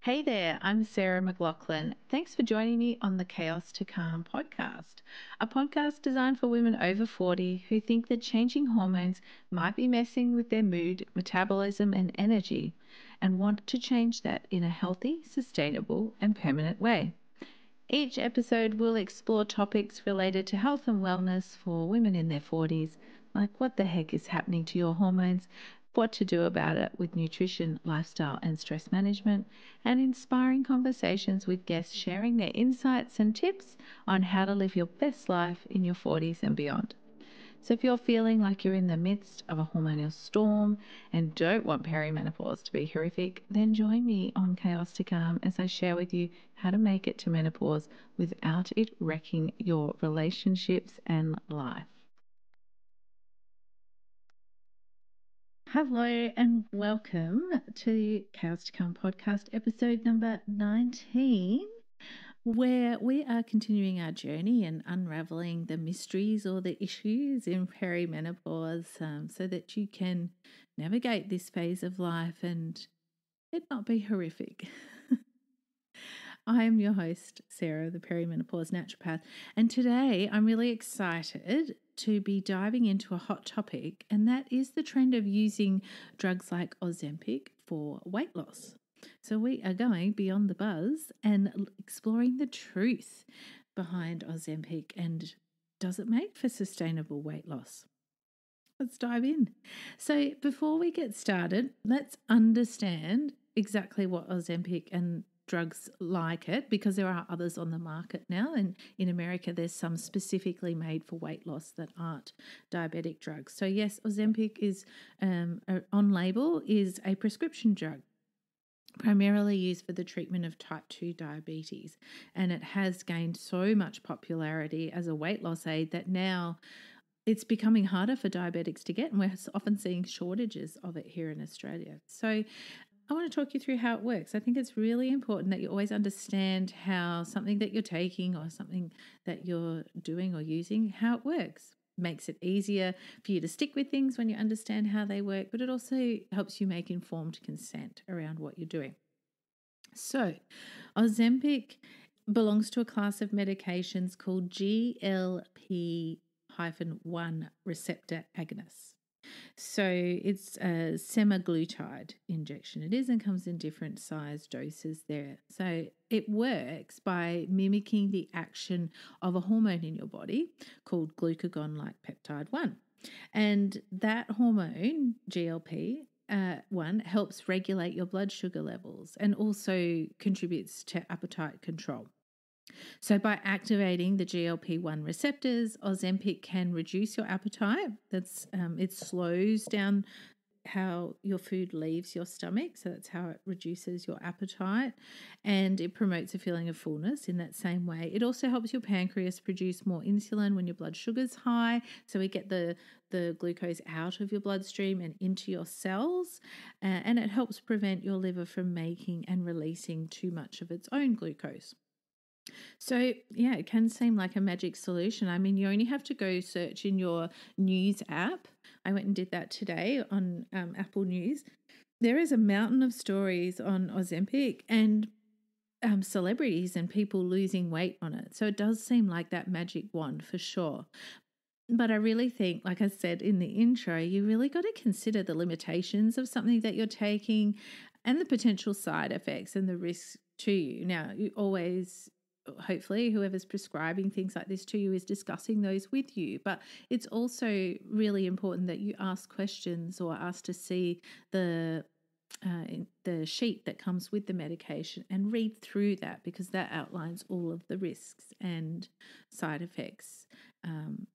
Hey there, I'm Sarah McLaughlin. Thanks for joining me on the Chaos to Calm podcast, a podcast designed for women over 40 who think that changing hormones might be messing with their mood, metabolism, and energy, and want to change that in a healthy, sustainable, and permanent way. Each episode will explore topics related to health and wellness for women in their 40s, like what the heck is happening to your hormones, what to do about it with nutrition, lifestyle, and stress management, and inspiring conversations with guests sharing their insights and tips on how to live your best life in your 40s and beyond. So, if you're feeling like you're in the midst of a hormonal storm and don't want perimenopause to be horrific, then join me on Chaos to Calm as I share with you how to make it to menopause without it wrecking your relationships and life. Hello and welcome to Chaos to Calm podcast, episode number 19, where we are continuing our journey and unraveling the mysteries or the issues in perimenopause so that you can navigate this phase of life and it not be horrific. I am your host, Sarah, the perimenopause naturopath, and today I'm really excited to be diving into a hot topic, and that is the trend of using drugs like Ozempic for weight loss. So we are going beyond the buzz and exploring the truth behind Ozempic and does it make for sustainable weight loss? Let's dive in. So before we get started, let's understand exactly what Ozempic and drugs like it, because there are others on the market now, and in America there's some specifically made for weight loss that aren't diabetic drugs. So yes, Ozempic is on label is a prescription drug primarily used for the treatment of type 2 diabetes, and it has gained so much popularity as a weight loss aid that now it's becoming harder for diabetics to get, and we're often seeing shortages of it here in Australia. So I want to talk you through how it works. I think it's really important that you always understand how something that you're taking or something that you're doing or using, how it works. Makes it easier for you to stick with things when you understand how they work, but it also helps you make informed consent around what you're doing. So, Ozempic belongs to a class of medications called GLP-1 receptor agonists. So it's a semaglutide injection. It is and comes in different size doses there. So it works by mimicking the action of a hormone in your body called glucagon-like peptide 1. And that hormone, GLP, 1 helps regulate your blood sugar levels and also contributes to appetite control. So, by activating the GLP-1 receptors, Ozempic can reduce your appetite. It slows down how your food leaves your stomach. So, that's how it reduces your appetite, and it promotes a feeling of fullness in that same way. It also helps your pancreas produce more insulin when your blood sugar's high. So, we get the glucose out of your bloodstream and into your cells, and it helps prevent your liver from making and releasing too much of its own glucose. So, yeah, it can seem like a magic solution. I mean, you only have to go search in your news app. I went and did that today on Apple News. There is a mountain of stories on Ozempic and celebrities and people losing weight on it. So it does seem like that magic wand for sure. But I really think, like I said in the intro, you really got to consider the limitations of something that you're taking and the potential side effects and the risks to you. Now, you always, hopefully, whoever's prescribing things like this to you is discussing those with you. But it's also really important that you ask questions or ask to see the sheet that comes with the medication and read through that, because that outlines all of the risks and side effects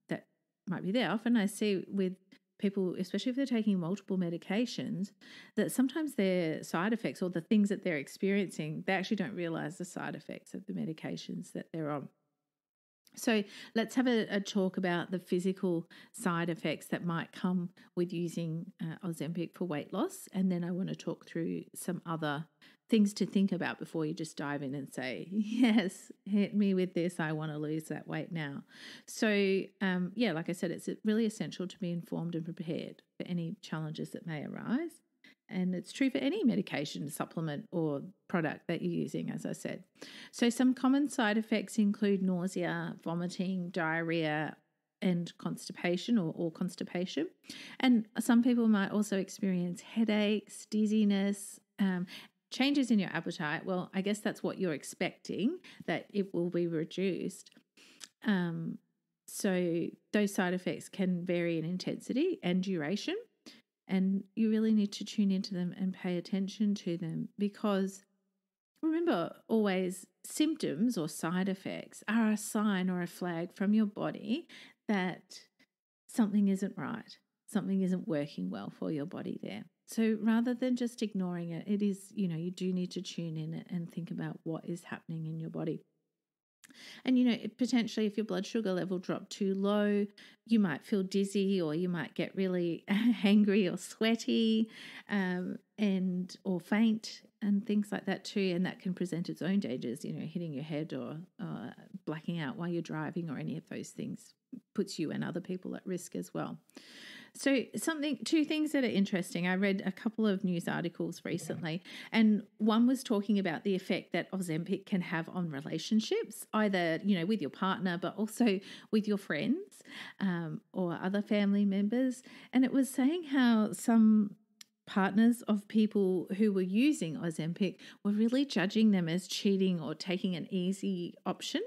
that might be there. Often I see with people, especially if they're taking multiple medications, that sometimes their side effects or the things that they're experiencing, they actually don't realize the side effects of the medications that they're on. So let's have a talk about the physical side effects that might come with using Ozempic for weight loss. And then I want to talk through some other things to think about before you just dive in and say, yes, hit me with this. I want to lose that weight now. So, like I said, it's really essential to be informed and prepared for any challenges that may arise. And it's true for any medication, supplement or product that you're using, as I said. So some common side effects include nausea, vomiting, diarrhea, and constipation or constipation. And some people might also experience headaches, dizziness, changes in your appetite. Well, I guess that's what you're expecting, that it will be reduced. So those side effects can vary in intensity and duration, and you really need to tune into them and pay attention to them, because remember, always symptoms or side effects are a sign or a flag from your body that something isn't right, something isn't working well for your body there. So rather than just ignoring it, it is, you do need to tune in and think about what is happening in your body. And, potentially if your blood sugar level dropped too low, you might feel dizzy, or you might get really hangry or sweaty or faint and things like that too. And that can present its own dangers, hitting your head or blacking out while you're driving, or any of those things puts you and other people at risk as well. So two things that are interesting. I read a couple of news articles recently, and one was talking about the effect that Ozempic can have on relationships, either, with your partner, but also with your friends or other family members. And it was saying how some partners of people who were using Ozempic were really judging them as cheating or taking an easy option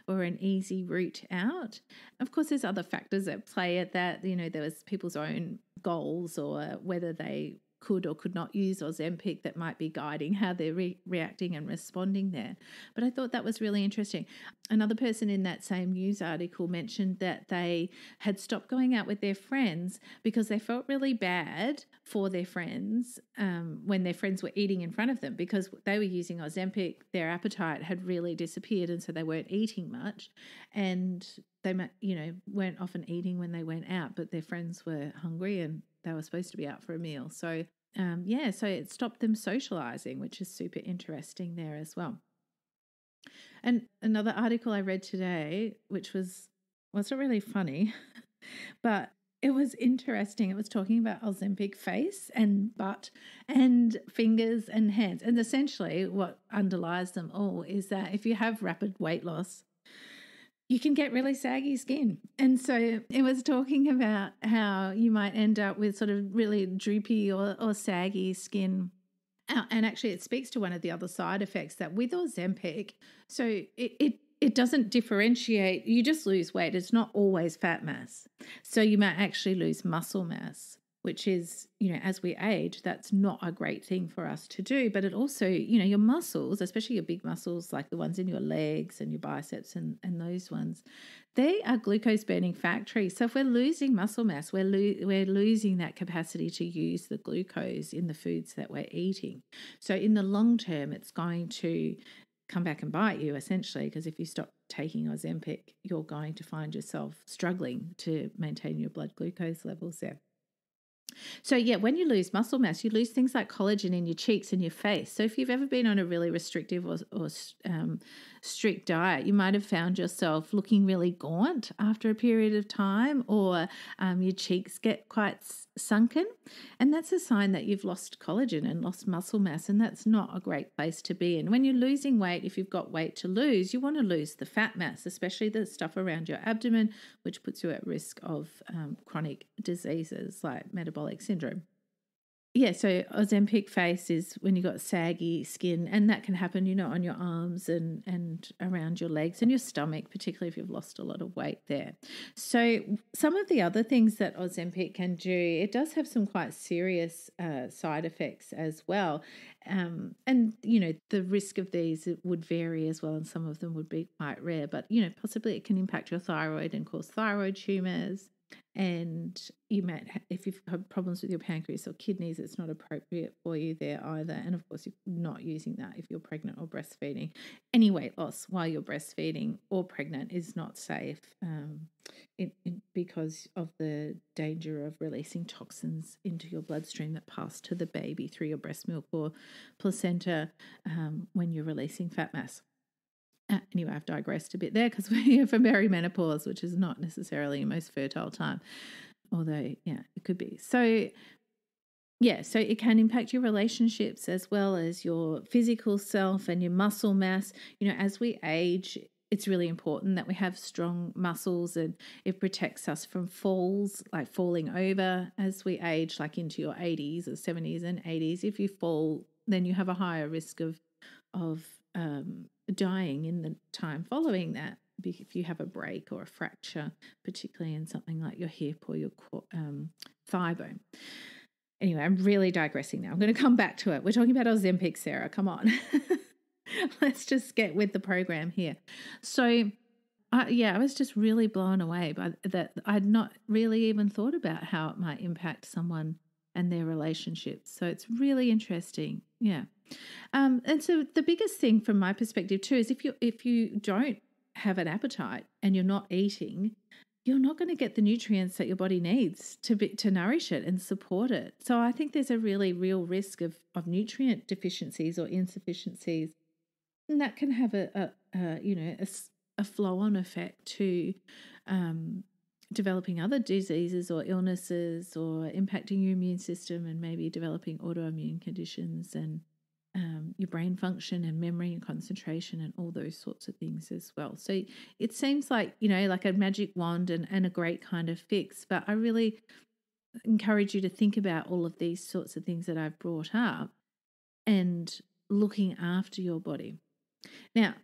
or an easy route out. Of course, there's other factors at play at that. There was people's own goals, or whether they could or could not use Ozempic, that might be guiding how they're reacting and responding there. But I thought that was really interesting. Another person in that same news article mentioned that they had stopped going out with their friends because they felt really bad for their friends when their friends were eating in front of them, because they were using Ozempic, their appetite had really disappeared, and so they weren't eating much, and they weren't often eating when they went out, but their friends were hungry and they were supposed to be out for a meal. So so it stopped them socializing, which is super interesting there as well. And another article I read today, which was, well, it's not really funny, but it was interesting. It was talking about Ozempic face and butt and fingers and hands. And essentially what underlies them all is that if you have rapid weight loss, you can get really saggy skin. And so it was talking about how you might end up with sort of really droopy or saggy skin. And actually it speaks to one of the other side effects, that with Ozempic, so it doesn't differentiate. You just lose weight. It's not always fat mass. So you might actually lose muscle mass, which is, as we age, that's not a great thing for us to do. But it also, your muscles, especially your big muscles like the ones in your legs and your biceps and those ones, they are glucose burning factories. So if we're losing muscle mass, we're losing that capacity to use the glucose in the foods that we're eating. So in the long term, it's going to come back and bite you, essentially, because if you stop taking Ozempic, you're going to find yourself struggling to maintain your blood glucose levels there. So, when you lose muscle mass, you lose things like collagen in your cheeks and your face. So if you've ever been on a really restrictive or strict diet, you might have found yourself looking really gaunt after a period of time, or your cheeks get quite sunken. And that's a sign that you've lost collagen and lost muscle mass, and that's not a great place to be in. When you're losing weight, if you've got weight to lose, you want to lose the fat mass, especially the stuff around your abdomen, which puts you at risk of chronic diseases like metabolic syndrome. So Ozempic face is when you've got saggy skin, and that can happen, on your arms and around your legs and your stomach, particularly if you've lost a lot of weight there. So some of the other things that Ozempic can do, it does have some quite serious side effects as well. And, the risk of these would vary as well, and some of them would be quite rare, but, possibly it can impact your thyroid and cause thyroid tumours. And you might, if you've had problems with your pancreas or kidneys, it's not appropriate for you there either. And of course, you're not using that if you're pregnant or breastfeeding. Any weight loss while you're breastfeeding or pregnant is not safe because of the danger of releasing toxins into your bloodstream that pass to the baby through your breast milk or placenta when you're releasing fat mass. Anyway, I've digressed a bit there because we're here for perimenopause, which is not necessarily your most fertile time, although, it could be. So yeah, so it can impact your relationships as well as your physical self and your muscle mass. As we age, it's really important that we have strong muscles, and it protects us from falls, like falling over as we age, like into your 80s or 70s and 80s. If you fall, then you have a higher risk of dying in the time following that, if you have a break or a fracture, particularly in something like your hip or your thigh bone. Anyway, I'm really digressing now. I'm going to come back to it. We're talking about Ozempic, Sarah. Come on. Let's just get with the program here. So, I was just really blown away by that. I'd not really even thought about how it might impact someone and their relationships. So it's really interesting. Yeah. And so the biggest thing from my perspective too is if you don't have an appetite and you're not eating, you're not going to get the nutrients that your body needs to nourish it and support it. So I think there's a really real risk of nutrient deficiencies or insufficiencies, and that can have a flow-on effect to developing other diseases or illnesses, or impacting your immune system and maybe developing autoimmune conditions and your brain function and memory and concentration and all those sorts of things as well. So it seems like, like a magic wand and a great kind of fix. But I really encourage you to think about all of these sorts of things that I've brought up and looking after your body. Now,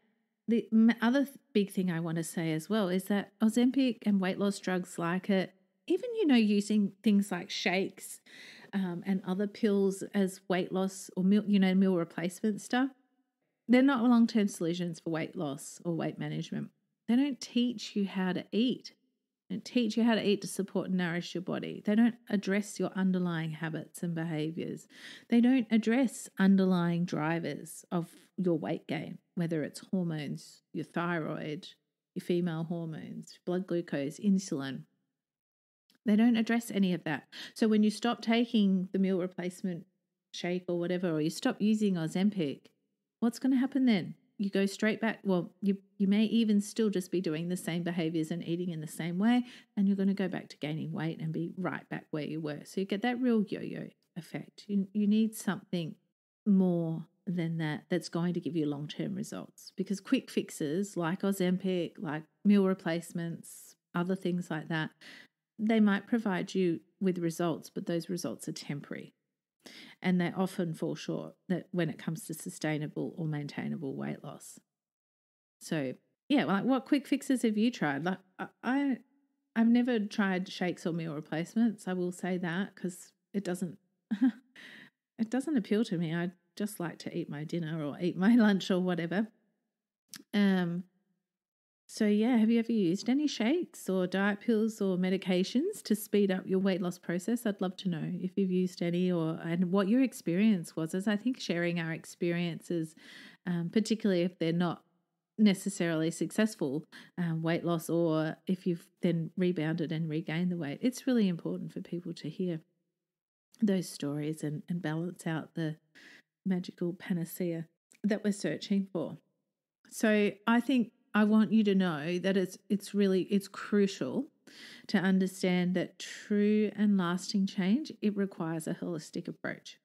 the other big thing I want to say as well is that Ozempic and weight loss drugs like it, even, using things like shakes and other pills as weight loss or meal replacement stuff, they're not long-term solutions for weight loss or weight management. They don't teach you how to eat. They don't teach you how to eat to support and nourish your body. They don't address your underlying habits and behaviors. They don't address underlying drivers of your weight gain, whether it's hormones, your thyroid, your female hormones, blood glucose, insulin. They don't address any of that. So when you stop taking the meal replacement shake or whatever, or you stop using Ozempic, what's going to happen then? You go straight back. Well, you may even still just be doing the same behaviors and eating in the same way, and you're going to go back to gaining weight and be right back where you were. So you get that real yo-yo effect. You need something more than that that's going to give you long-term results, because quick fixes like Ozempic, like meal replacements, other things like that, they might provide you with results, but those results are temporary. And they often fall short that when it comes to sustainable or maintainable weight loss. So, yeah, like what quick fixes have you tried? Like I've never tried shakes or meal replacements. I will say that, because it doesn't appeal to me. I just like to eat my dinner or eat my lunch or whatever. So, yeah, have you ever used any shakes or diet pills or medications to speed up your weight loss process? I'd love to know if you've used any and what your experience was. As I think sharing our experiences, particularly if they're not necessarily successful weight loss, or if you've then rebounded and regained the weight, it's really important for people to hear those stories and balance out the magical panacea that we're searching for. So I think I want you to know that it's crucial to understand that true and lasting change, it requires a holistic approach.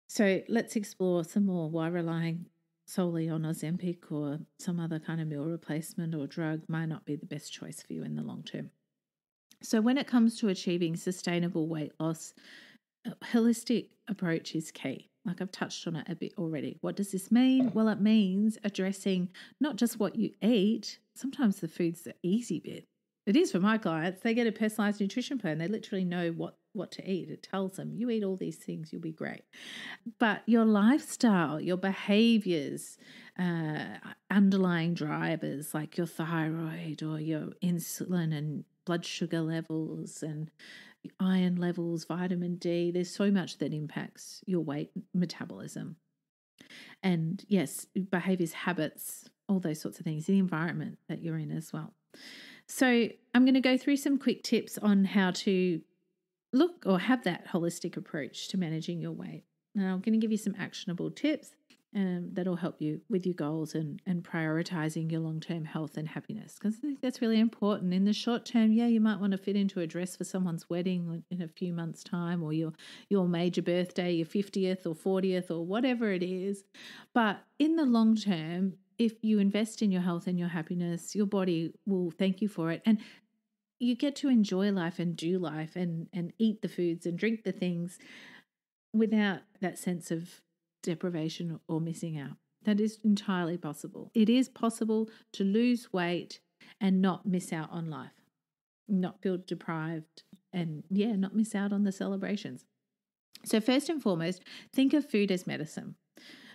So let's explore some more why relying solely on Ozempic or some other kind of meal replacement or drug might not be the best choice for you in the long term. So when it comes to achieving sustainable weight loss, a holistic approach is key. Like I've touched on it a bit already. What does this mean? Well, it means addressing not just what you eat. Sometimes the food's the easy bit. It is for my clients. They get a personalized nutrition plan. They literally know what to eat. It tells them, you eat all these things, you'll be great. But your lifestyle, your behaviors, underlying drivers like your thyroid or your insulin and blood sugar levels and iron levels, vitamin D, there's so much that impacts your weight metabolism. And yes, behaviors, habits, all those sorts of things, the environment that you're in as well. So I'm going to go through some quick tips on how to look or have that holistic approach to managing your weight. Now I'm going to give you some actionable tips. that'll help you with your goals and prioritizing your long-term health and happiness. Because I think that's really important. In the short term, yeah, you might want to fit into a dress for someone's wedding in a few months' time, or your major birthday, your 50th or 40th or whatever it is. But in the long term, if you invest in your health and your happiness, your body will thank you for it. And you get to enjoy life and do life and eat the foods and drink the things without that sense of deprivation or missing out. That is entirely possible. It is possible to lose weight and not miss out on life, not feel deprived, and not miss out on the celebrations. So first and foremost, think of food as medicine.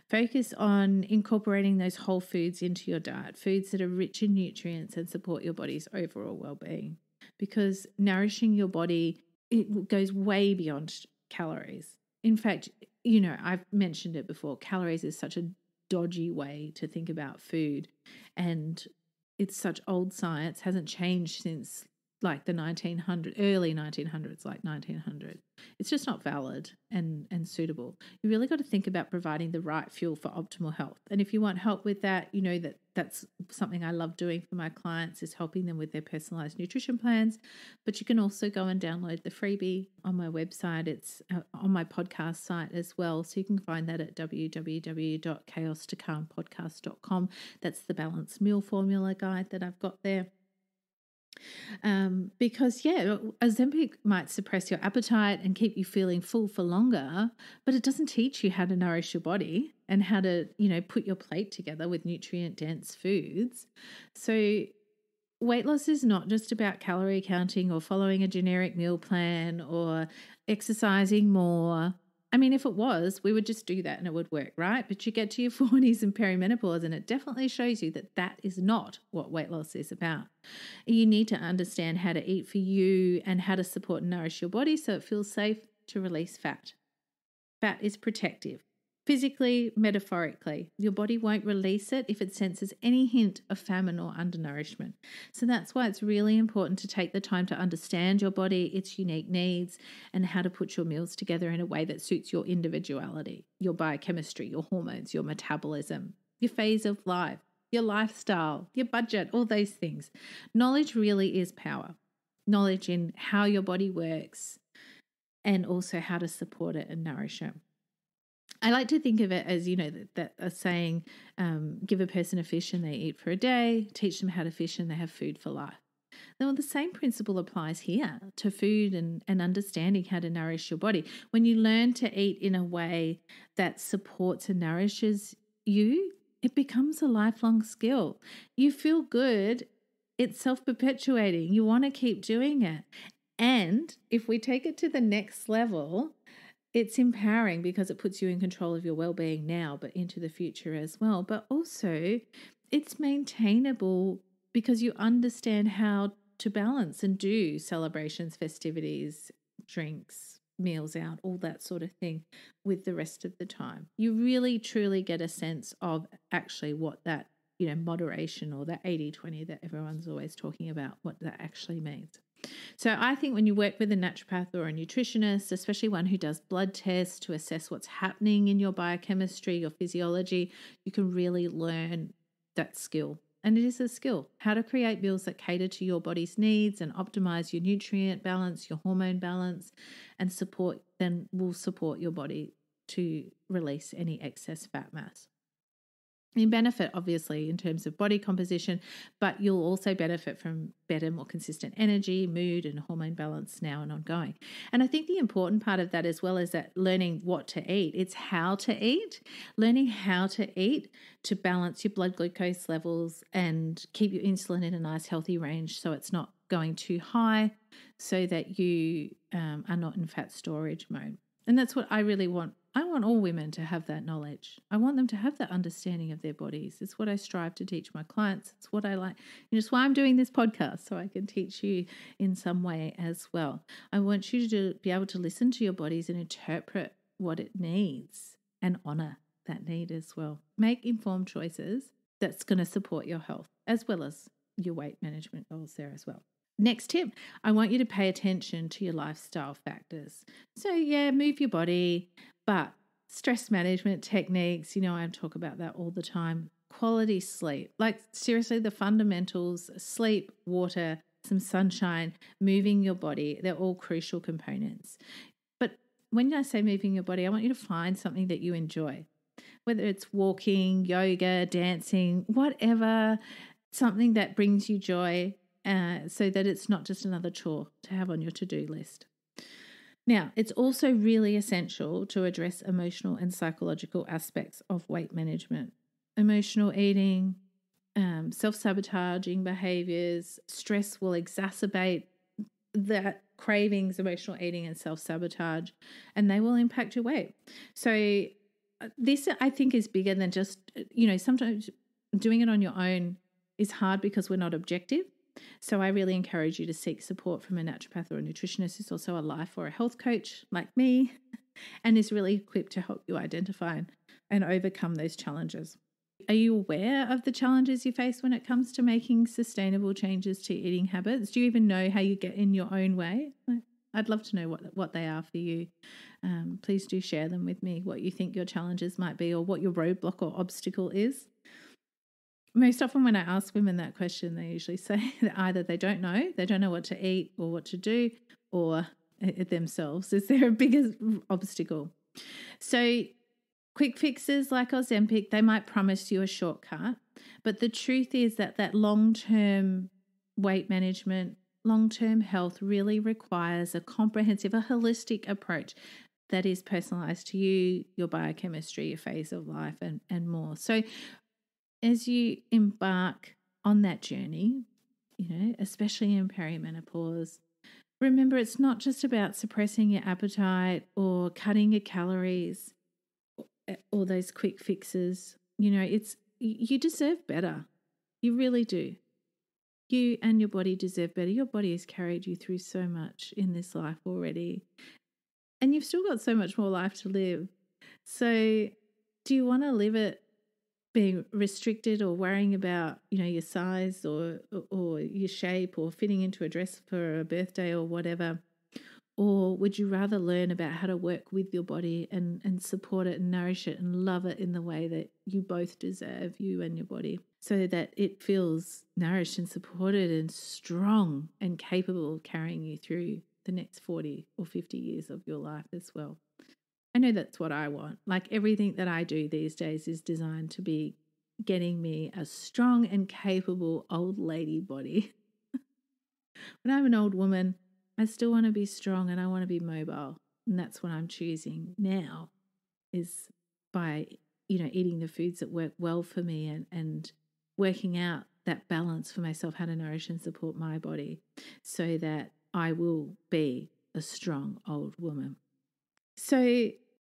Focus on incorporating those whole foods into your diet, foods that are rich in nutrients and support your body's overall well-being, because nourishing your body, it goes way beyond calories. In fact, I've mentioned it before, calories is such a dodgy way to think about food, and it's such old science, hasn't changed since like the early 1900s, like 1900. It's just not valid and suitable. You really got to think about providing the right fuel for optimal health. And if you want help with that, that's something I love doing for my clients, is helping them with their personalized nutrition plans. But you can also go and download the freebie on my website. It's on my podcast site as well. So you can find that at www.chaos2calmpodcast.com. That's the balanced meal formula guide that I've got there. Because Ozempic might suppress your appetite and keep you feeling full for longer, but it doesn't teach you how to nourish your body and how to, put your plate together with nutrient dense foods. So weight loss is not just about calorie counting or following a generic meal plan or exercising more. I mean, if it was, we would just do that and it would work, right? But you get to your 40s and perimenopause and it definitely shows you that that is not what weight loss is about. You need to understand how to eat for you and how to support and nourish your body so it feels safe to release fat. Fat is protective. Physically, metaphorically, your body won't release it if it senses any hint of famine or undernourishment. So that's why it's really important to take the time to understand your body, its unique needs, and how to put your meals together in a way that suits your individuality, your biochemistry, your hormones, your metabolism, your phase of life, your lifestyle, your budget, all those things. Knowledge really is power. Knowledge in how your body works and also how to support it and nourish it. I like to think of it as, that a saying, give a person a fish and they eat for a day, teach them how to fish and they have food for life. Now, the same principle applies here to food and understanding how to nourish your body. When you learn to eat in a way that supports and nourishes you, it becomes a lifelong skill. You feel good. It's self-perpetuating. You want to keep doing it. And if we take it to the next level, it's empowering because it puts you in control of your well-being now, but into the future as well. But also it's maintainable because you understand how to balance and do celebrations, festivities, drinks, meals out, all that sort of thing with the rest of the time. You really, truly get a sense of actually what that, moderation or that 80-20 that everyone's always talking about, what that actually means. So I think when you work with a naturopath or a nutritionist, especially one who does blood tests to assess what's happening in your biochemistry, your physiology, you can really learn that skill. And it is a skill, how to create meals that cater to your body's needs and optimize your nutrient balance, your hormone balance, and will support your body to release any excess fat mass. You benefit, obviously, in terms of body composition, but you'll also benefit from better, more consistent energy, mood, and hormone balance now and ongoing. And I think the important part of that as well is that learning what to eat. It's how to eat, learning how to eat to balance your blood glucose levels and keep your insulin in a nice, healthy range so it's not going too high so that you are not in fat storage mode. And that's what I really want. I want all women to have that knowledge. I want them to have that understanding of their bodies. It's what I strive to teach my clients. It's what I like. And it's why I'm doing this podcast, so I can teach you in some way as well. I want you to be able to listen to your bodies and interpret what it needs and honor that need as well. Make informed choices that's going to support your health as well as your weight management goals there as well. Next tip, I want you to pay attention to your lifestyle factors. So move your body, but stress management techniques. I talk about that all the time. Quality sleep, like seriously, the fundamentals: sleep, water, some sunshine, moving your body. They're all crucial components. But when I say moving your body, I want you to find something that you enjoy, whether it's walking, yoga, dancing, whatever, something that brings you joy, so that it's not just another chore to have on your to-do list. Now, it's also really essential to address emotional and psychological aspects of weight management. Emotional eating, self-sabotaging behaviors, stress will exacerbate that cravings, emotional eating and self-sabotage, and they will impact your weight. So this, I think, is bigger than just, sometimes doing it on your own is hard because we're not objective. So I really encourage you to seek support from a naturopath or a nutritionist who's also a life or a health coach like me and is really equipped to help you identify and overcome those challenges. Are you aware of the challenges you face when it comes to making sustainable changes to eating habits? Do you even know how you get in your own way? I'd love to know what they are for you. Please do share them with me, what you think your challenges might be or what your roadblock or obstacle is. Most often when I ask women that question, they usually say that either they don't know what to eat or what to do, or themselves is their biggest obstacle. So quick fixes like Ozempic, they might promise you a shortcut, but the truth is that long-term weight management, long-term health really requires a comprehensive, a holistic approach that is personalized to you, your biochemistry, your phase of life, and more. So as you embark on that journey, especially in perimenopause, remember it's not just about suppressing your appetite or cutting your calories or those quick fixes. You deserve better. You really do. You and your body deserve better. Your body has carried you through so much in this life already, and you've still got so much more life to live. So do you want to live it being restricted or worrying about, your size or your shape or fitting into a dress for a birthday or whatever? Or would you rather learn about how to work with your body and support it and nourish it and love it in the way that you both deserve, you and your body, so that it feels nourished and supported and strong and capable of carrying you through the next 40 or 50 years of your life as well? I know that's what I want. Like everything that I do these days is designed to be getting me a strong and capable old lady body. When I'm an old woman, I still want to be strong and I want to be mobile. And that's what I'm choosing now, is by, eating the foods that work well for me and working out that balance for myself, how to nourish and support my body so that I will be a strong old woman. So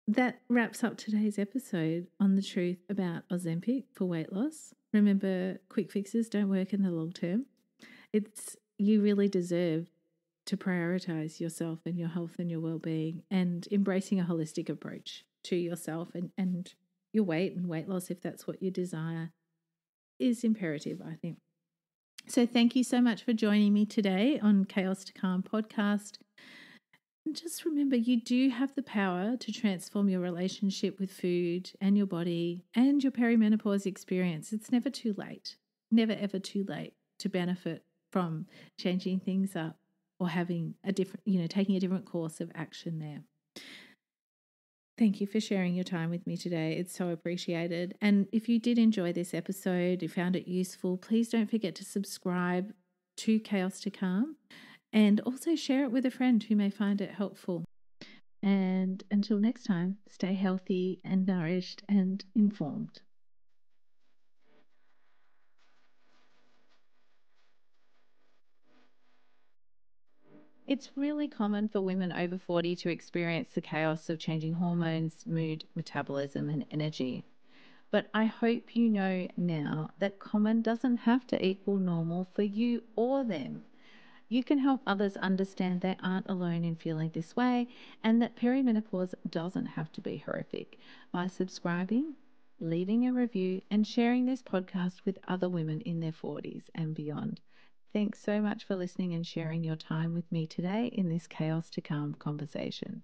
that wraps up today's episode on the truth about Ozempic for weight loss. Remember, quick fixes don't work in the long term. You really deserve to prioritize yourself and your health and your well-being, and embracing a holistic approach to yourself and your weight and weight loss, if that's what you desire, is imperative, I think. So thank you so much for joining me today on Chaos to Calm podcast. And just remember, you do have the power to transform your relationship with food and your body and your perimenopause experience. It's never too late, never ever too late to benefit from changing things up or having a different, taking a different course of action there. Thank you for sharing your time with me today. It's so appreciated. And if you did enjoy this episode, you found it useful, please don't forget to subscribe to Chaos to Calm. And also share it with a friend who may find it helpful. And until next time, stay healthy and nourished and informed. It's really common for women over 40 to experience the chaos of changing hormones, mood, metabolism, and energy. But I hope you know now that common doesn't have to equal normal for you or them. You can help others understand they aren't alone in feeling this way, and that perimenopause doesn't have to be horrific, by subscribing, leaving a review, and sharing this podcast with other women in their 40s and beyond. Thanks so much for listening and sharing your time with me today in this Chaos to Calm conversation.